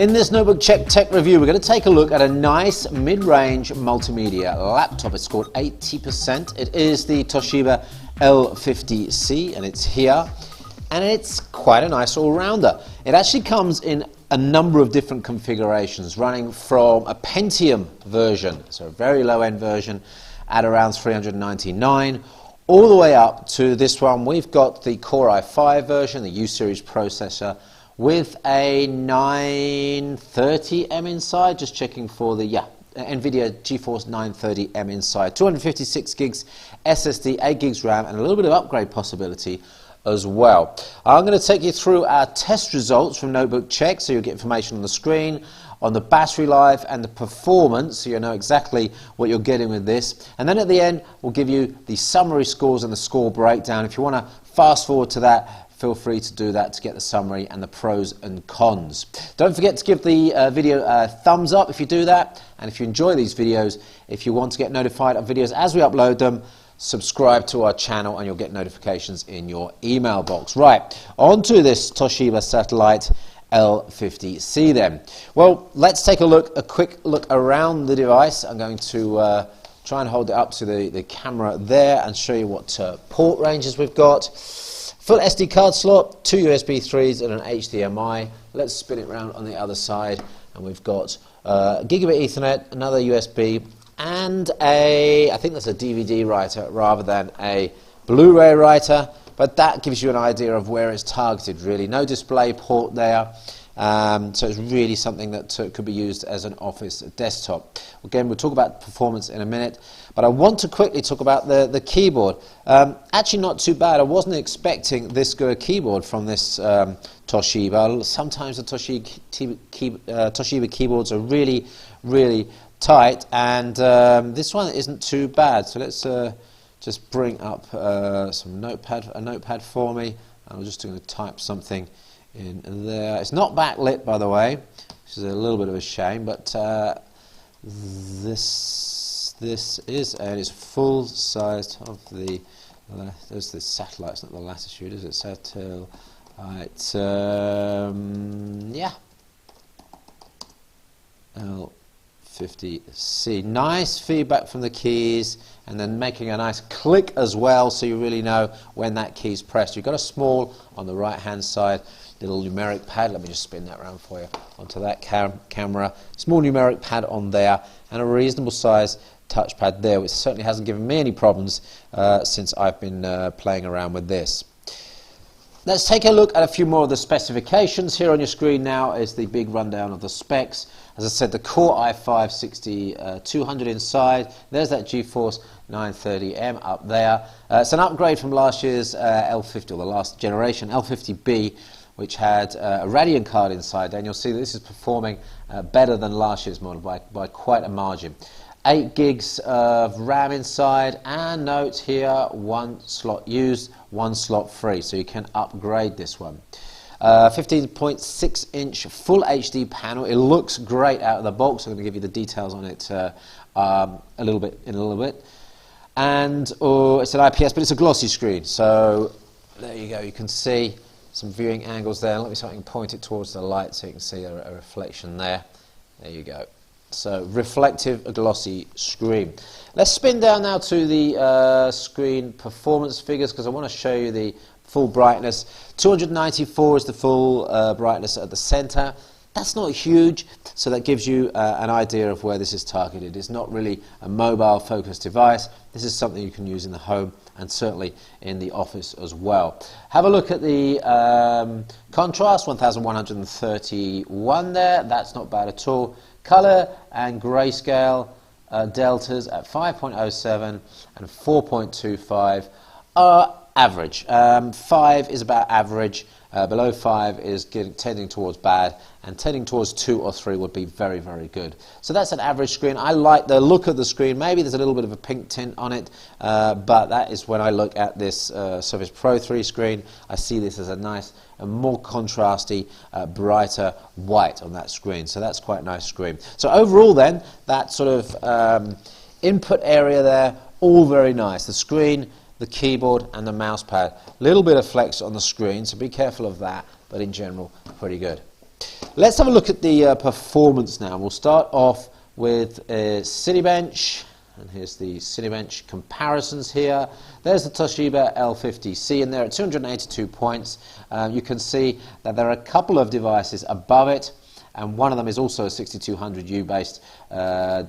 In this Notebook Check Tech review, we're going to take a look at a nice mid-range multimedia laptop. It's called 80%. It is the Toshiba L50-C, and it's here. And it's quite a nice all-rounder. It actually comes in a number of different configurations, running from a Pentium version, so a very low-end version, at around $399, all the way up to this one. We've got the Core i5 version, the U-Series processor, with a 930M inside, just checking for the, NVIDIA GeForce 930M inside, 256 gigs SSD, 8 gigs RAM, and a little bit of upgrade possibility as well. I'm going to take you through our test results from Notebook Check, so you'll get information on the screen, on the battery life and the performance, so you know exactly what you're getting with this. And then at the end, we'll give you the summary scores and the score breakdown. If you want to fast forward to that, feel free to do that to get the summary and the pros and cons. Don't forget to give the video a thumbs up if you do that. And if you enjoy these videos, if you want to get notified of videos as we upload them, subscribe to our channel and you'll get notifications in your email box. Right, on to this Toshiba Satellite L50-C then. Well, let's take a quick look around the device. I'm going to try and hold it up to the camera there and show you what port ranges we've got. Full SD card slot, 2 USB 3s and an HDMI. Let's spin it around on the other side, and we've got gigabit Ethernet, another USB, and I think that's a DVD writer rather than a Blu-ray writer, but that gives you an idea of where it's targeted really. No display port there, so it's really something that could be used as an office desktop. Again, we'll talk about performance in a minute, but I want to quickly talk about the keyboard. Actually not too bad. I wasn't expecting this good a keyboard from this Toshiba. Sometimes the Toshiba keyboards are really, really tight, and this one isn't too bad. So let's just bring up a notepad for me. I'm just going to type something in there. It's not backlit, by the way, which is a little bit of a shame, but this is, and it's full sized of the, there's the satellite, it's not the latitude, is it? Satellite, yeah, L50-C. Nice feedback from the keys, and then making a nice click as well, so you really know when that key's pressed. You've got a small on the right hand side little numeric pad. Let me just spin that around for you onto that camera. Small numeric pad on there, and a reasonable size touchpad there, which certainly hasn't given me any problems since I've been playing around with this. Let's take a look at a few more of the specifications. Here on your screen now is the big rundown of the specs. As I said, the Core i5-6200 inside. There's that GeForce 930M up there. It's an upgrade from last year's L50, or the last generation L50B, which had a Radeon card inside there, and you'll see that this is performing better than last year's model by quite a margin. 8 gigs of RAM inside, and note here, 1 slot used, 1 slot free, so you can upgrade this one. 15.6-inch Full HD panel. It looks great out of the box. I'm going to give you the details on it in a little bit. And it's an IPS, but it's a glossy screen, so there you go. You can see some viewing angles there. Let me see if I can point it towards the light so you can see a reflection there. There you go. So reflective, glossy screen. Let's spin down now to the screen performance figures, because I want to show you the full brightness. 294 is the full brightness at the center. That's not huge, so that gives you an idea of where this is targeted. It's not really a mobile focused device. This is something you can use in the home and certainly in the office as well. Have a look at the contrast, 1131 there. That's not bad at all. Color and grayscale deltas at 5.07 and 4.25 are average. 5 is about average. Below 5 is tending towards bad, and tending towards 2 or 3 would be very, very good. So that's an average screen. I like the look of the screen. Maybe there's a little bit of a pink tint on it, but that is when I look at this Surface Pro 3 screen. I see this as a nice, a more contrasty, brighter white on that screen. So that's quite a nice screen. So overall then, that sort of input area there, all very nice. The screen, the keyboard and the mouse pad. Little bit of flex on the screen, so be careful of that, but in general, pretty good. Let's have a look at the performance now. We'll start off with Cinebench, and here's the Cinebench comparisons here. There's the Toshiba L50-C in there at 282 points. You can see that there are a couple of devices above it, and one of them is also a 6200U based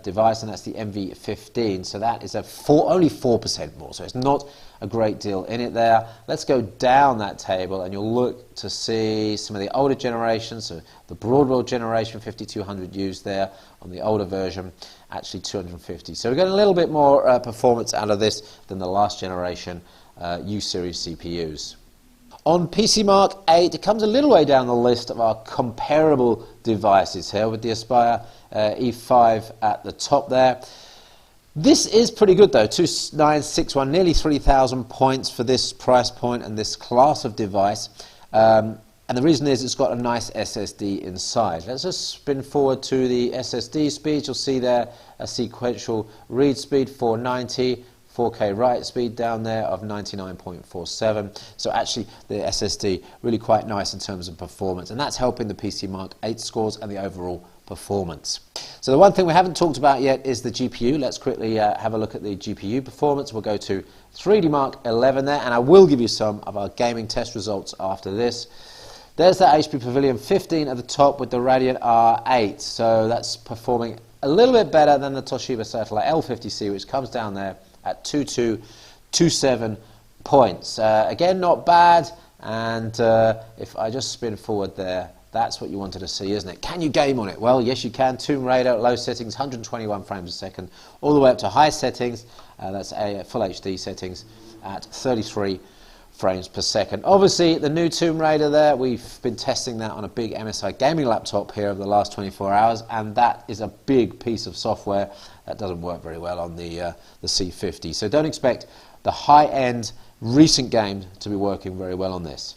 device, and that's the MV15. So that is only 4% more, so it's not a great deal in it there. Let's go down that table and you'll look to see some of the older generations. So the Broadwell generation 5200Us there on the older version, actually 250. So we're getting a little bit more performance out of this than the last generation U-series CPUs. On PC Mark 8, it comes a little way down the list of our comparable devices here, with the Aspire E5 at the top there. This is pretty good though, 2961, nearly 3,000 points for this price point and this class of device. And the reason is it's got a nice SSD inside. Let's just spin forward to the SSD speeds. You'll see there a sequential read speed 490, 4K write speed down there of 99.47. So actually the SSD really quite nice in terms of performance, and that's helping the PC Mark 8 scores and the overall performance. So the one thing we haven't talked about yet is the GPU. Let's quickly have a look at the GPU performance. We'll go to 3D Mark 11 there, and I will give you some of our gaming test results after this. There's that HP Pavilion 15 at the top with the Radeon R8. So that's performing a little bit better than the Toshiba Satellite L50-C, which comes down there at 2227 points. Again, not bad. And if I just spin forward there, that's what you wanted to see, isn't it? Can you game on it? Well, yes, you can. Tomb Raider at low settings, 121 frames a second, all the way up to high settings. That's full HD settings at 33 frames per second. Obviously, the new Tomb Raider there, we've been testing that on a big MSI gaming laptop here over the last 24 hours, and that is a big piece of software that doesn't work very well on the C50. So don't expect the high-end recent game to be working very well on this.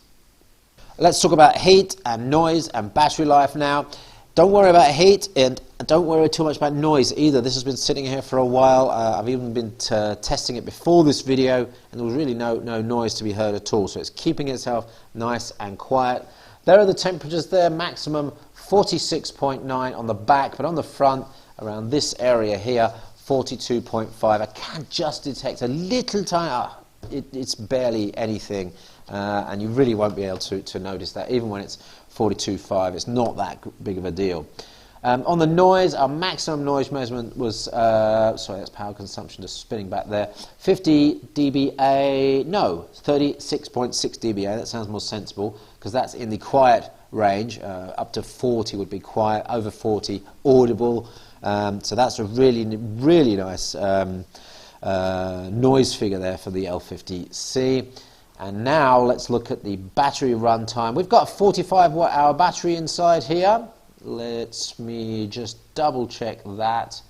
Let's talk about heat and noise and battery life now. Don't worry about heat, and don't worry too much about noise either. This has been sitting here for a while. I've even been testing it before this video, and there was really no noise to be heard at all. So it's keeping itself nice and quiet. There are the temperatures there, maximum 46.9 on the back, but on the front, around this area here, 42.5. I can just detect a little tiny, it's barely anything. And you really won't be able to notice that, even when it's 42.5. It's not that big of a deal. On the noise, our maximum noise measurement was, sorry, that's power consumption, just spinning back there, 50 dBA, no, 36.6 dBA. That sounds more sensible, because that's in the quiet range. Up to 40 would be quiet, over 40 audible. So that's a really nice noise figure there for the L50-C. And now let's look at the battery runtime. We've got a 45 watt-hour battery inside here. Let me just double check that.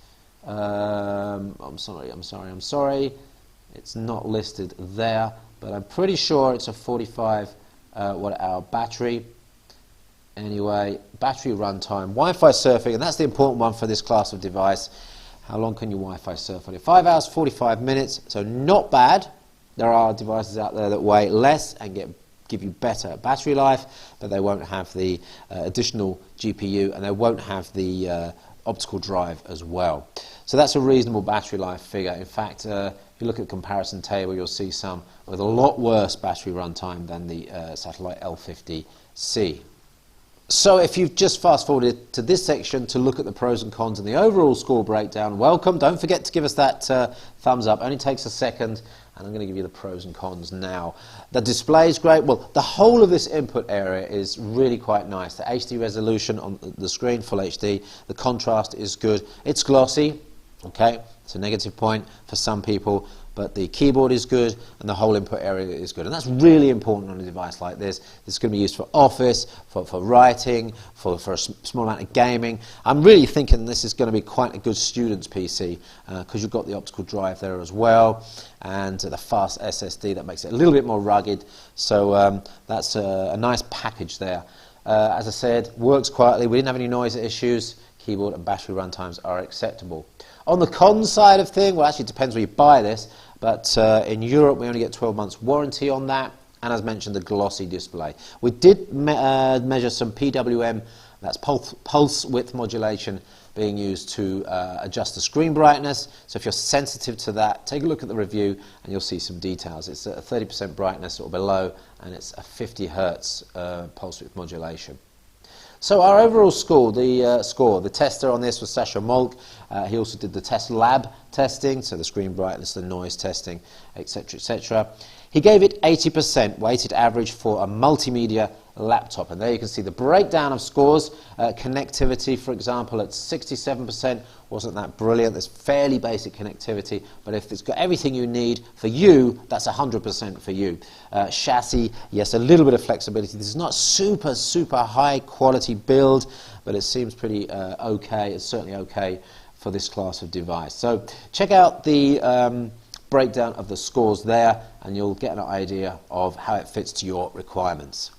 I'm sorry. It's not listed there, but I'm pretty sure it's a 45 watt-hour battery. Anyway, battery runtime, Wi-Fi surfing, and that's the important one for this class of device. How long can you Wi-Fi surf on it? 5 hours, 45 minutes, so not bad. There are devices out there that weigh less and give you better battery life, but they won't have the additional GPU, and they won't have the optical drive as well. So that's a reasonable battery life figure. In fact, if you look at the comparison table, you'll see some with a lot worse battery runtime than the Satellite L50-C. So if you've just fast forwarded to this section to look at the pros and cons and the overall score breakdown, welcome. Don't forget to give us that thumbs up. It only takes a second, and I'm going to give you the pros and cons now. The display is great. Well, the whole of this input area is really quite nice. The HD resolution on the screen, full HD. The contrast is good. It's glossy. Okay, it's a negative point for some people, but the keyboard is good and the whole input area is good, and that's really important on a device like this. This is going to be used for office, for writing, for a small amount of gaming. I'm really thinking this is going to be quite a good student's PC, because you've got the optical drive there as well, and the fast SSD that makes it a little bit more rugged. So that's a nice package there. As I said, works quietly. We didn't have any noise issues. Keyboard and battery runtimes are acceptable. On the cons side of things, well, actually it depends where you buy this, but in Europe we only get 12 months warranty on that, and as mentioned, the glossy display. We did measure some PWM That's pulse width modulation being used to adjust the screen brightness. So if you're sensitive to that, take a look at the review and you'll see some details. It's a 30% brightness or below, and it's a 50 hertz pulse width modulation. So our overall score, the tester on this was Sascha Mölck. He also did the test lab testing, so the screen brightness, the noise testing, etc., etc. He gave it 80% weighted average for a multimedia laptop, and there you can see the breakdown of scores. Connectivity, for example, at 67% wasn't that brilliant. There's fairly basic connectivity, but if it's got everything you need for you, that's 100% for you. Chassis, yes, a little bit of flexibility. This is not super high quality build, but it seems pretty okay. It's certainly okay for this class of device. So check out the breakdown of the scores there, and you'll get an idea of how it fits to your requirements.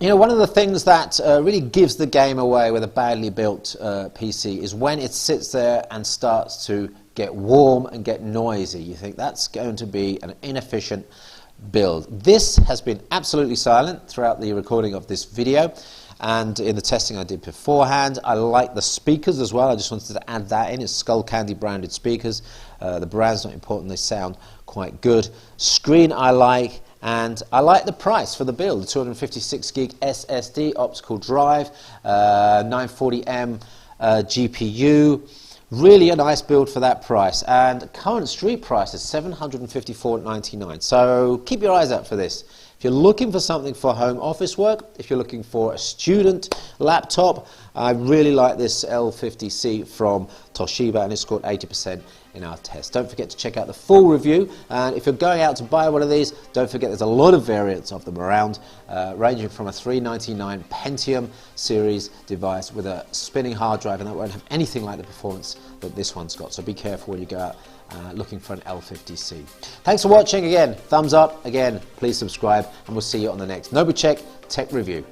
You know, one of the things that really gives the game away with a badly built PC is when it sits there and starts to get warm and get noisy. You think that's going to be an inefficient build. This has been absolutely silent throughout the recording of this video, and in the testing I did beforehand. I like the speakers as well. I just wanted to add that in. It's Skull Candy branded speakers. The brand's not important. They sound quite good. Screen I like. And I like the price for the build, the 256 gig SSD optical drive, 940M GPU. Really a nice build for that price. And current street price is $754.99. So keep your eyes out for this. If you're looking for something for home office work, if you're looking for a student laptop, I really like this L50C from Toshiba, and it scored 80% in our test. Don't forget to check out the full review, and if you're going out to buy one of these, don't forget there's a lot of variants of them around, ranging from a 399 Pentium series device with a spinning hard drive, and that won't have anything like the performance that this one's got, so be careful when you go out looking for an L50C. Thanks for watching. Again, thumbs up. Again, please subscribe, and we'll see you on the next NobuCheck Tech Review.